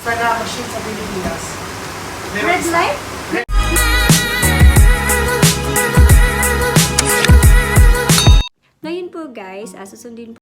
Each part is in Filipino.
isa na machine sa Pilipinas. Red light? Ngayon po guys, susundin po.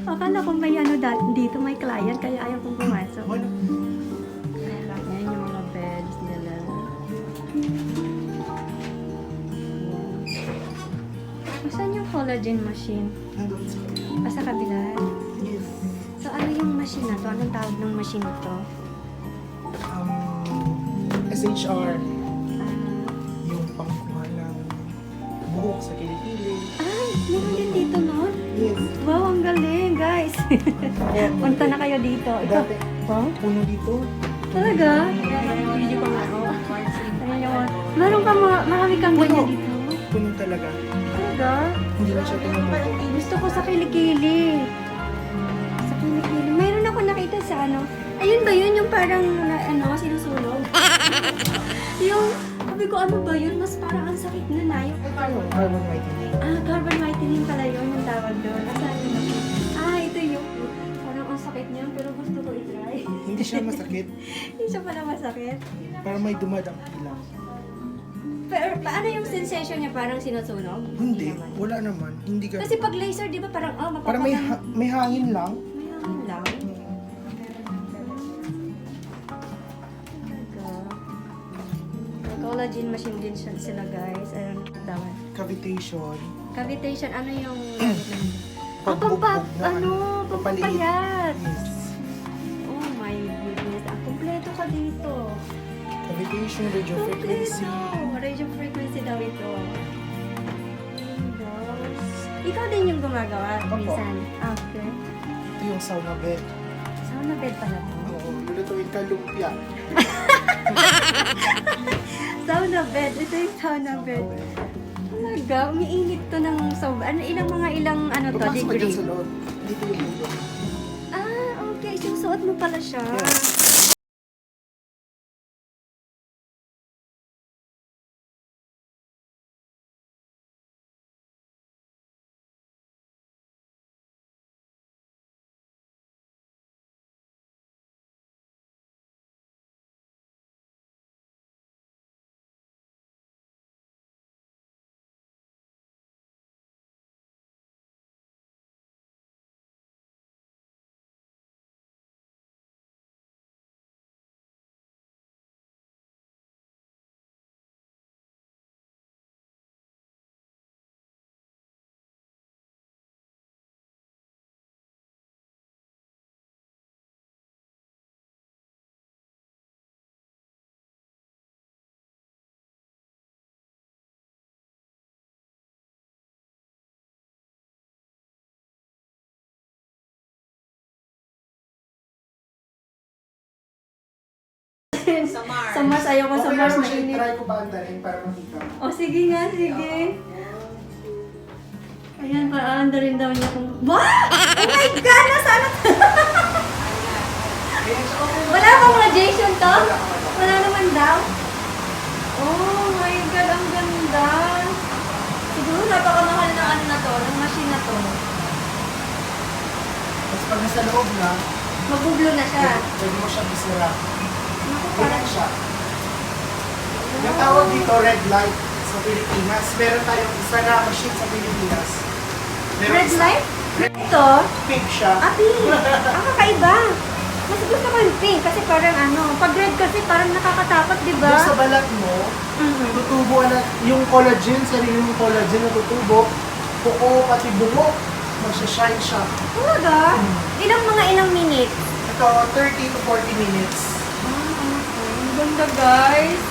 Akala ko may ano dito, may client, kaya ayaw kong pumasok. Yan yung mga beds nila. Saan yung collagen machine? Sa kabila? Yes. So ano yung machine na to? Anong tawag ng machine na to? SHR. Ah, Yung pangkuha ng buhok sa kilikili. ay, meron din dito noon? Yes. Wow, ang galing guys. Punta na kayo dito. Ito, Dati, wow, puno dito. talaga? Video ko nga. Meron ka marami kang ganyan dito. Puno talaga. Talaga? Hindi na siya tumutubo. Gusto ko sa kilikili. Sa kilikili. Mayroon ako nakita sa ano. Ayun ba yun? Yung parang sinusunog? Yung, sabi ko ano ba yun? Mas parang ang sakit na yung Carbon whitening. carbon whitening pala yun yung tawag doon. Asan yun ako? Ito yung parang ang sakit niya pero gusto ko i-try. Hindi siya masakit. Hindi siya pala masakit. Para may dumadang lang. Pero paano yung sensation niya? Parang sinusunog? Hindi. naman. Wala naman. Hindi ka. Kasi pag laser, di ba parang, Para may, may hangin lang. may hangin lang. May collagen machine din sila guys. Ayun, tawag. Cavitation. Cavitation, ano yung... Pagbugbog na pampapayat. Yes. Oh my goodness. Kompleto ka dito. Cavitation, radio frequency. Kompleto. Radio frequency daw ito. Ikaw din yung gumagawa, Opo. minsan. Okay. Ito yung sauna bed. Sauna bed pala to. Oo, lulutuin ka lumpia. Sauna bed. Ito yung sauna bed. Talaga, umiinit to ng sobra. Ilang to, Papasok ka dyan degree? sa loob. Dito yung mundo. Okay. Susuot mo pala siya. Yes. Sa Mars, ayaw ko sa Okay, Mars lang, mainit. try ko pa andarin para makita. Sige nga, sige. Ayan, paanda rin daw niya kung... Wow! Oh my God! Nasaan? Wala bang radiation to? Wala naman daw? Oh my God, ang ganda. Siguro napakamahal ng ano na to, ng machine na to. Tapos pag nasa loob na, Magublo na siya. pwede mo siya bisira. Naku, Ganyan parang... siya. Yung tawag dito, red light sa Pilipinas. Meron tayong isa na machine sa Pilipinas. Meron Red isa- light? Ito? Pink siya. Ati! Kakaiba! Mas gusto ko yung pink kasi parang pag red kasi parang nakakatakot, di ba? Yung sa balat mo, tutubo na yung collagen, sarili mong collagen na tutubo, buko, pati buhok, magsha-shine siya. Talaga? Ilang minutes? Ito, 30 to 40 minutes. Okay. Ang ganda, guys.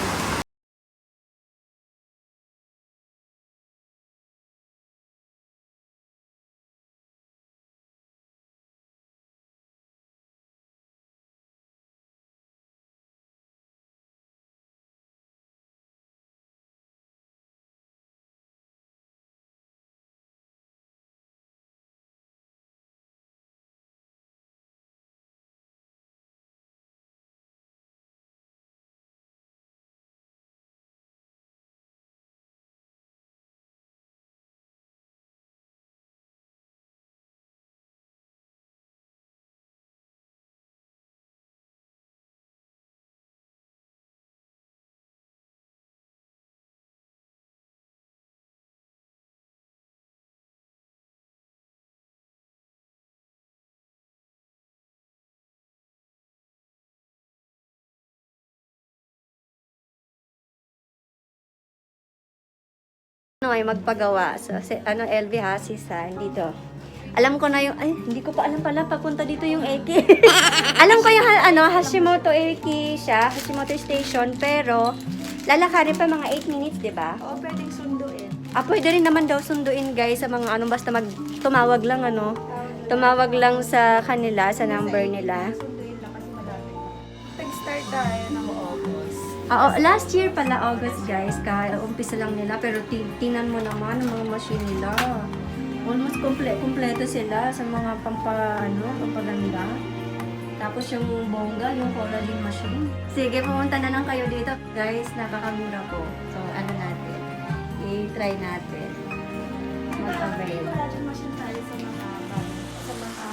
Ay magpagawa. So, LV ha, dito. Alam ko na yung, hindi ko pa alam pala, papunta dito yung Eki. Alam ko yung, Hashimoto Eki siya, Hashimoto Station, pero, lalakarin pa mga 8 minutes, di ba? Oo, pwedeng sunduin. Pwede rin naman daw sunduin, guys, sa mga, basta tumawag lang, tumawag lang sa kanila, sa number nila. Sunduin lang kasi madami. Nag-start tayo ng August. Oo, last year pala, August, guys, umpisa lang nila, pero tingnan mo naman ang mga machine nila. Almost kompleto sila sa mga pampaganda. Tapos yung bongga, yung collagen machine. Sige, pumunta na lang kayo dito. Guys, napakamura po. So, natin? I-try natin. Mag-avail. Collagen machine tayo sa mga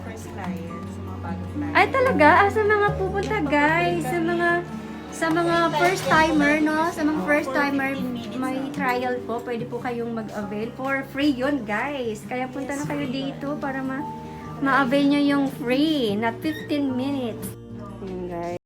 first client, sa mga bagong client. Ay, talaga? Sa mga pupunta, guys. Sa mga first timer, no? Sa mga first timer, may trial po. Pwede po kayong mag-avail. For free yun, guys. Kaya punta na kayo dito para ma-avail nyo yung free. Not 15 minutes. Yun, guys.